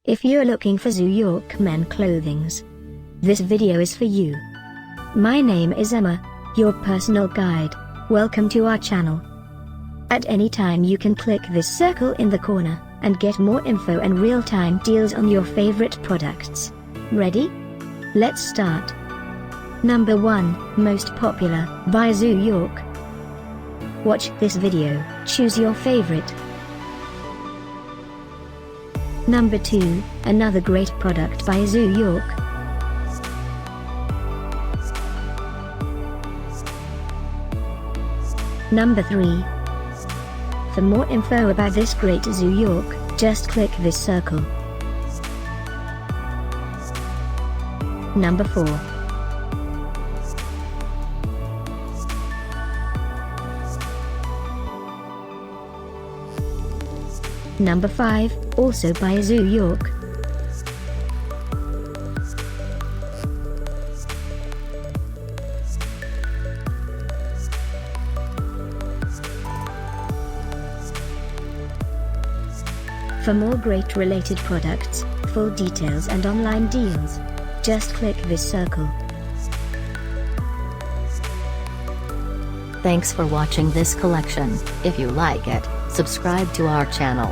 If you're looking for Zoo York men clothings, this video is for you. My name is Emma, your personal guide. Welcome to our channel. At any time you can click this circle in the corner, and get more info and real-time deals on your favorite products. Ready? Let's start. Number 1, Most Popular, by Zoo York. Watch this video, choose your favorite. Number 2, another great product by Zoo York. Number 3. For more info about this great Zoo York, just click this circle. Number 4. Number 5, also by Zoo York. For more great related products, full details and online deals, just click this circle. Thanks for watching this collection. If you like it, subscribe to our channel.